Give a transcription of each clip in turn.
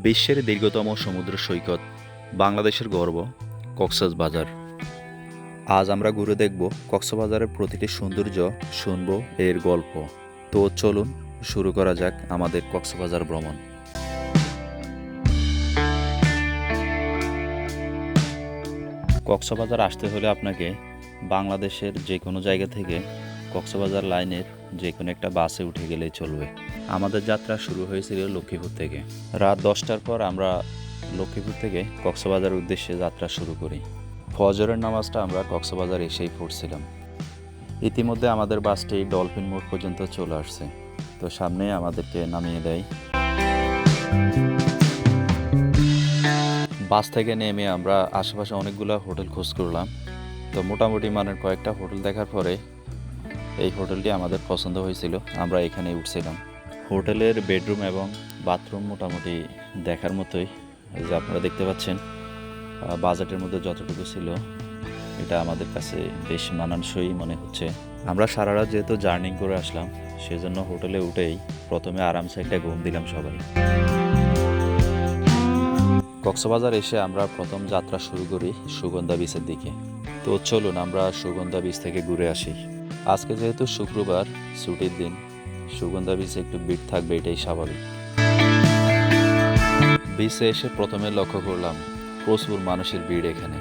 বিশ্বের দীর্ঘতম সমুদ্র সৈকত, বাংলাদেশের গর্ব কক্সবাজার। আজ আমরা ঘুরে দেখব কক্সবাজারের প্রতিটি সৌন্দর্য, শুনব এর গল্প। তো চলুন শুরু করা যাক আমাদের কক্সবাজার ভ্রমণ। কক্সবাজার আসতে হলে আপনাকে বাংলাদেশের যে কোনো জায়গা থেকে কক্সবাজার লাইনের যে কোনো একটা বাসে উঠে গেলেই চলবে। আমাদের যাত্রা শুরু হয়েছিল লক্ষ্মীপুর থেকে। রাত 10টার পর আমরা লক্ষ্মীপুর থেকে কক্সবাজারের উদ্দেশ্যে যাত্রা শুরু করি। ফজরের নামাজটা আমরা কক্সবাজার এসেই পড়ছিলাম। ইতিমধ্যে আমাদের বাসটি ডলফিন মোড় পর্যন্ত চলে আসছে, তো সামনে আমাদেরকে নামিয়ে দেয়। বাস থেকে নেমে আমরা আশেপাশে অনেকগুলো হোটেল খোঁজ করলাম। তো মোটামুটি মানের কয়েকটা হোটেল দেখার পরে এই হোটেলটি আমাদের পছন্দ হয়েছিল, আমরা এখানে উঠছিলাম। হোটেলের বেডরুম এবং বাথরুম মোটামুটি দেখার মতোই, যে আপনারা দেখতে পাচ্ছেন। বাজেটের মধ্যে যতটুকু ছিল এটা আমাদের কাছে বেশ মানানসই মনে হচ্ছে। আমরা সারা রাত যেহেতু জার্নি করে আসলাম, সেজন্য হোটেলে উঠেই প্রথমে আরামসে একটা ঘুম দিলাম সবাই। কক্সবাজার এসে আমরা প্রথম যাত্রা শুরু করি সুগন্ধা বিচের দিকে। তো চলুন আমরা সুগন্ধা বিচ থেকে ঘুরে আসি। আজকে যেহেতু শুক্রবার, ছুটির দিন, সুগন্ধা বিচে একটু ভিড় থাকবে, এটাই স্বাভাবিক। বিচে এসে প্রথমে লক্ষ্য করলাম প্রচুর মানুষের ভিড় এখানে।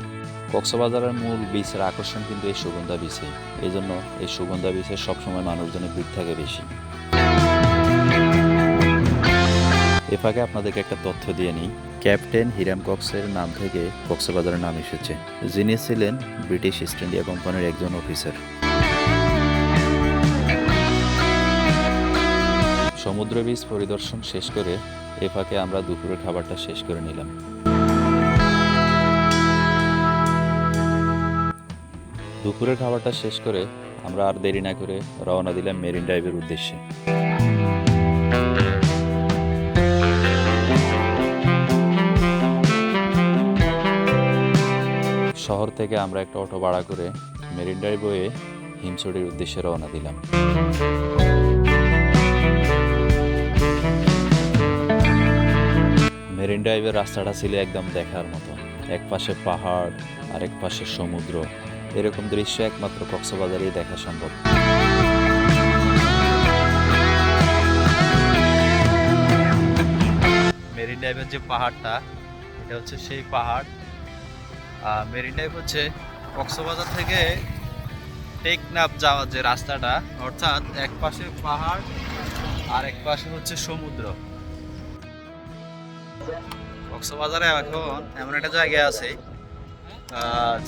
কক্সবাজারের মূল বিচের আকর্ষণ কিন্তু এই সুগন্ধা বিচে, এই জন্য এই সুগন্ধা বিচে সবসময় মানুষজনের ভিড় থাকে বেশি। এ ফাঁকে আপনাদেরকে একটা তথ্য দিয়ে নিই, ক্যাপ্টেন হিরাম কক্সের নাম থেকে কক্সবাজারের নাম এসেছে। যিনি ছিলেন ব্রিটিশ ইস্ট ইন্ডিয়া কোম্পানির একজন অফিসার। সমুদ্র বীচ পরিদর্শন শেষ করে এ ফাঁকে আমরা দুপুরের খাবারটা শেষ করে নিলাম। দুপুরের খাবারটা শেষ করে আমরা আর দেরি না করে রওনা দিলাম মেরিন ড্রাইভের উদ্দেশ্যে। শহর থেকে আমরা একটা অটো ভাড়া করে মেরিন ড্রাইভ হয়ে হিমছড়ির উদ্দেশ্যে রওনা দিলাম। মেরিন ড্রাইভের রাস্তাটা ছিল একদম দেখার মতো। এক পাশে পাহাড় আর এক পাশে সমুদ্র, এরকম দৃশ্য একমাত্র কক্সবাজারেই দেখা সম্ভব। মেরিন ড্রাইভের যে পাহাড়টা, এটা হচ্ছে সেই পাহাড়। মেরিন ড্রাইভ হচ্ছে কক্সবাজার থেকে টেকনাফ যাওয়ার যে রাস্তাটা, অর্থাৎ এক পাশে পাহাড় আর এক পাশে হচ্ছে সমুদ্র। কক্সবাজারে এখন এমন একটা জায়গায় আছে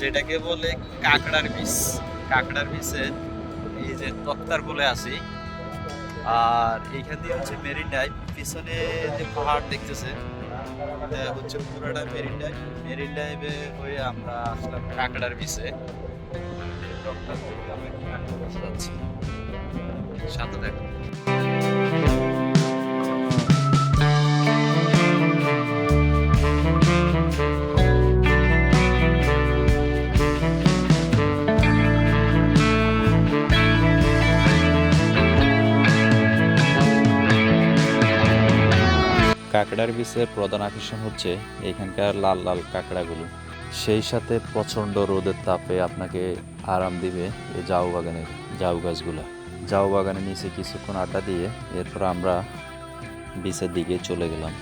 যেটাকে বলে কাঁকড়ার বীচ। কাঁকড়ার বীচের এই যে তক্তার কোলে আছি, আর এইখান দিয়ে হচ্ছে মেরিন ড্রাইভ। পিছনে যে পাহাড় দেখতেছে হচ্ছে পুরোটা মেরিন ড্রাইভ। মেরিন ড্রাইভে হয়ে আমরা আসলাম কাঁকড়ার বীচে। যাচ্ছি সাথে দেখো। কাঁকড়ার বীচের প্রধান আকর্ষণ হচ্ছে এখানকার লাল লাল কাঁকড়াগুলো। সেই সাথে প্রচণ্ড রোদের তাপে আপনাকে আরাম দিবে এই ঝাউ বাগানের ঝাউ গাছগুলো। ঝাউ বাগানের নিচে কিছুক্ষণ আড্ডা দিয়ে এরপর আমরা বীচের দিকে চলে গেলাম,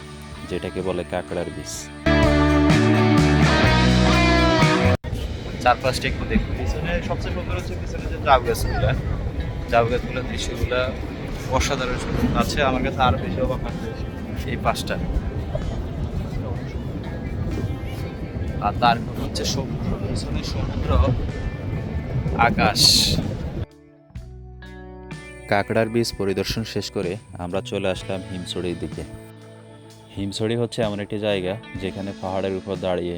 যেটাকে বলে কাঁকড়ার বীচ। চারপাশটা একটু দেখুন। পিছনে সবচেয়ে সুন্দর হচ্ছে পিছনে যে ঝাউ গাছগুলো, ঝাউ গাছগুলোর দৃশ্যগুলো অসাধারণ সুন্দর আছে। আমার কাছে আরো বেশি অবাক লাগছে এই পাশটা। আর তার হচ্ছে সমুদ্র, পিছনে সমুদ্র, আকাশ। কাঁকড়ার বীচ পরিদর্শন শেষ করে আমরা চলে আসলাম হিমছড়ির দিকে। হিমছড়ি হচ্ছে এমন একটি জায়গা যেখানে পাহাড়ের উপর দাঁড়িয়ে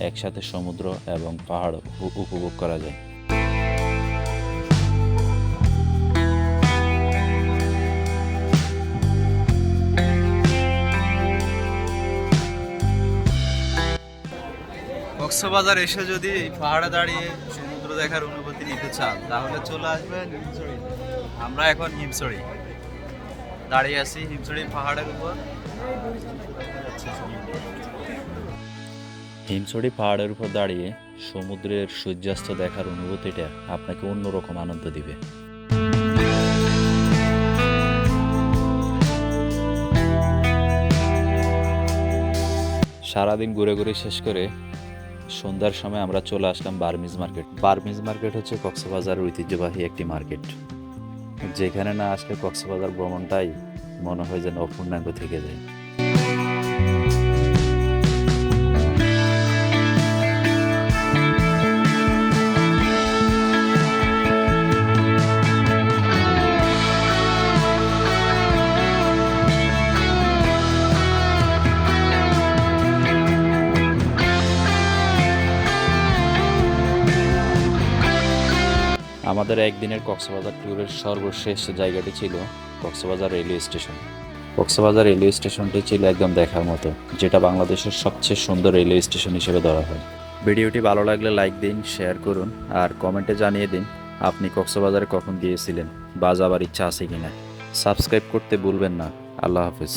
একসাথে সমুদ্র এবং পাহাড় উপভোগ করা যায়। কক্সবাজার এসে যদি পাহাড়ে দাঁড়িয়ে সমুদ্র দেখার অনুভূতি নিতে চান, তাহলে চলে আসবেন হিমছড়ি। আমরা এখন হিমছড়ি দাঁড়িয়ে আছি, হিমছড়ি পাহাড়ের উপর। হিমছড়ি পাহাড়ের উপর দাঁড়িয়ে সমুদ্রের সূর্যাস্ত দেখার অনুভূতিটা আপনাকে অন্যরকম আনন্দ দিবে। সারাদিন ঘুরে ঘুরে শেষ করে সন্ধ্যার সময় আমরা চলে আসলাম বার্মিজ মার্কেট। বার্মিজ মার্কেট হচ্ছে কক্সবাজারের ঐতিহ্যবাহী একটি মার্কেট, যেখানে না আসলে কক্সবাজার ভ্রমণটাই মনে হয় যেন অপূর্ণাঙ্গ থেকে যায়। আমাদের একদিনের কক্সবাজার ট্যুরের সর্বশেষ জায়গাটি ছিল Cox's Bazar railway station. Cox's Bazar railway স্টেশনটি ছিল একদম দেখার মতো, যেটা বাংলাদেশের সবচেয়ে সুন্দর রেলওয়ে স্টেশন হিসেবে ধরা হয়। ভিডিওটি ভালো লাগলে লাইক দিন, শেয়ার করুন আর কমেন্টে জানিয়ে দিন আপনি কক্সবাজারে কখন গিয়েছিলেন বা যাবার ইচ্ছা আছে কিনা। সাবস্ক্রাইব করতে ভুলবেন না। আল্লাহ হাফিজ।